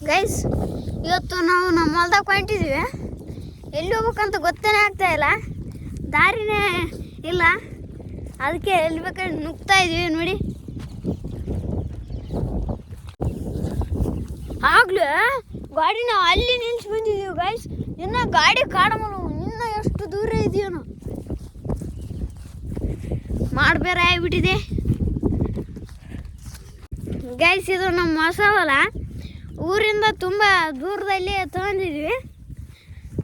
Guys, ಇವತ್ತು ನಾವು ನಮ್ಮ ಹೊಲ್ದಾಗ ಹೊಂಟಿದ್ದೀವಿ. ಎಲ್ಲಿ ಹೋಗ್ಬೇಕಂತ ಗೊತ್ತೇನೆ ಆಗ್ತಾ ಇಲ್ಲ, ದಾರಿನೇ ಇಲ್ಲ. ಅದಕ್ಕೆ ಎಲ್ಲಿ ಬೇಕಾದ್ರೆ ನುಗ್ತಾ ಇದೀವಿ ನೋಡಿ. ಆಗ್ಲೇ ಗಾಡಿ ನಾವು ಅಲ್ಲಿ ನಿಲ್ಸಿ ಬಂದಿದ್ದೀವಿ ಗೈಸ್. ಇನ್ನು ಗಾಡಿ ಕಾಡಮಲ್ಲ, ಇನ್ನು ಎಷ್ಟು ದೂರ ಇದೆಯೋ ಮಾಡಬೇರೆ ಆಗಿಬಿಟ್ಟಿದೆ ಗೈಸ್. ಇದು ನಮ್ಮ ಹೊಸ ಹೊಲ, ಊರಿಂದ ತುಂಬ ದೂರದಲ್ಲಿ ತಗೊಂಡಿದ್ವಿ.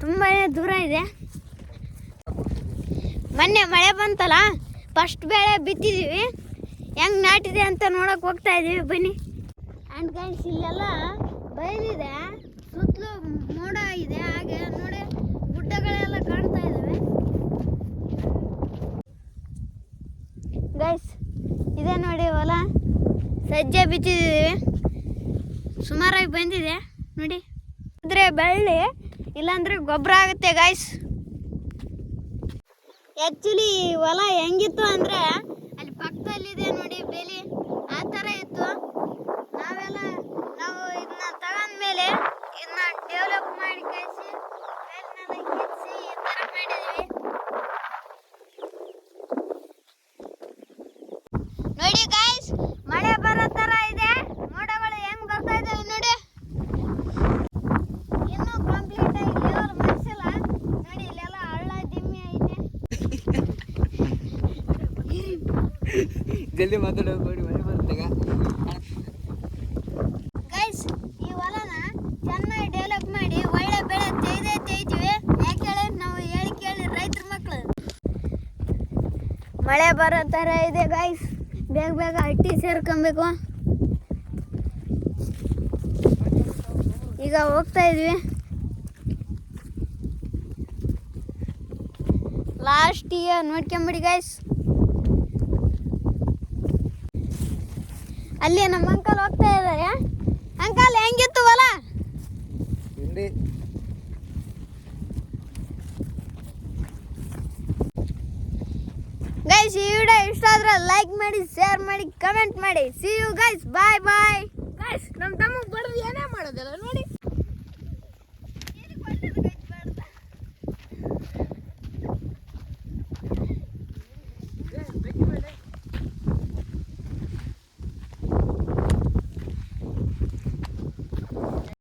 ತುಂಬಾ ದೂರ ಇದೆ. ಮೊನ್ನೆ ಮಳೆ ಬಂತಲ್ಲ, ಫಸ್ಟ್ ಬೆಳೆ ಬಿತ್ತಿದ್ದೀವಿ. ಹೆಂಗೆ ನಾಟಿದೆ ಅಂತ ನೋಡೋಕೆ ಹೋಗ್ತಾ ಇದ್ದೀವಿ, ಬನ್ನಿ. ಆ್ಯಂಡ್ ಗೈಸ್, ಇಲ್ಲೆಲ್ಲ ಬಯಲಿದೆ, ಸುತ್ತಲೂ ಮೋಡ ಇದೆ. ಹಾಗೆ ನೋಡಿ, ಗುಡ್ಡಗಳೆಲ್ಲ ಕಾಣ್ತಾ ಇದ್ದಾವೆ ಗೈಸ್. ಇದೆ ನೋಡಿ ಹೊಲ, ಸಜ್ಜೆ ಬಿತ್ತಿದ್ದೀವಿ. ಸುಮಾರಾಗಿ ಬಂದಿದೆ ನೋಡಿ. ಅಂದರೆ ಬೆಳ್ಳಿ, ಇಲ್ಲಾಂದರೆ ಗೊಬ್ಬರ ಆಗುತ್ತೆ ಗೈಸ್. ಆ್ಯಕ್ಚುಲಿ ಹೊಲ ಹೆಂಗಿತ್ತು ಅಂದರೆ, ಅಲ್ಲಿ ಪಕ್ಕದಲ್ಲಿದೆ ನೋಡಿ ಬೇಲಿ, ಆ ಥರ ಇತ್ತು. ನಾವು ಇದನ್ನ ತಗೊಂಡ್ಮೇಲೆ ಇದನ್ನ ಡೆವಲಪ್ ಮಾಡಿ ಕಳಿಸಿ ಮೇಲ್ನೆಲ್ಲ ಕಿತ್ಸಿ ಈ ಥರ ಮಾಡಿದ್ದೀವಿ ನೋಡಿ ಗೈಸ್. ಮಳೆ ಬರೋ ಥರ ಇದೆ, ಮೋಡಗಳು ಹೆಂಗ್ ಬರ್ತಾ ಇದ್ದಾವೆ ನೋಡಿ. ಇನ್ನೂ ಕಂಪ್ಲೀಟ್ ಆಗಿ ಲೇವರ್ ಮಾಡಿಸಿಲ್ಲ ನೋಡಿ. ಇಲ್ಲೆಲ್ಲ ಹಳ್ಳ ದಿಮ್ಮಿ ಐತೆ. ಜಲ್ದಿ ಮಾತಾಡೋದು ನೋಡಿ, ಮಳೆ ಬರುತ್ತಾಗ ಗೈಸ್. ಈ ಹೊಲನ ಚೆನ್ನಾಗಿ ಡೆವಲಪ್ ಮಾಡಿ ಒಳ್ಳೆ ಬೆಳೆ ತೆಗೆದಿವಿ. ಯಾಕೆ ಹೇಳಿ, ನಾವು ಹೇಳಿ ಕೇಳಿ ರೈತರ ಮಕ್ಕಳು. ಮಳೆ ಬರೋ ಥರ ಇದೆ ಗೈಸ್, ಬೇಗ ಬೇಗ ಹಟ್ಟಿ ಸೇರ್ಕೊಬೇಕು. ಈಗ ಹೋಗ್ತಾ ಇದ್ವಿ. ಲಾಸ್ಟಿಗೆ ನೋಡ್ಕೊಂಬಿಡಿ ಗೈಸ್. ಅಲ್ಲಿ ನಮ್ಮ ಅಂಕಲ್ ಹೋಗ್ತಾ ಇದ್ದಾರೆ. ಅಂಕಲ್, ಹೆಂಗಿತ್ತು ಹೊಲ? ಗೈಸ್, ಈ ವಿಡಿಯೋ ಇಷ್ಟ ಆದ್ರೆ ಲೈಕ್ ಮಾಡಿ, ಶೇರ್ ಮಾಡಿ, ಕಮೆಂಟ್ ಮಾಡಿ. See you guys, bye bye. Guys, ನಮ್ಮ ತಮ್ಮ ಬಡದು ಏನೇ ಮಾಡೋದಿಲ್ಲ ನೋಡಿ.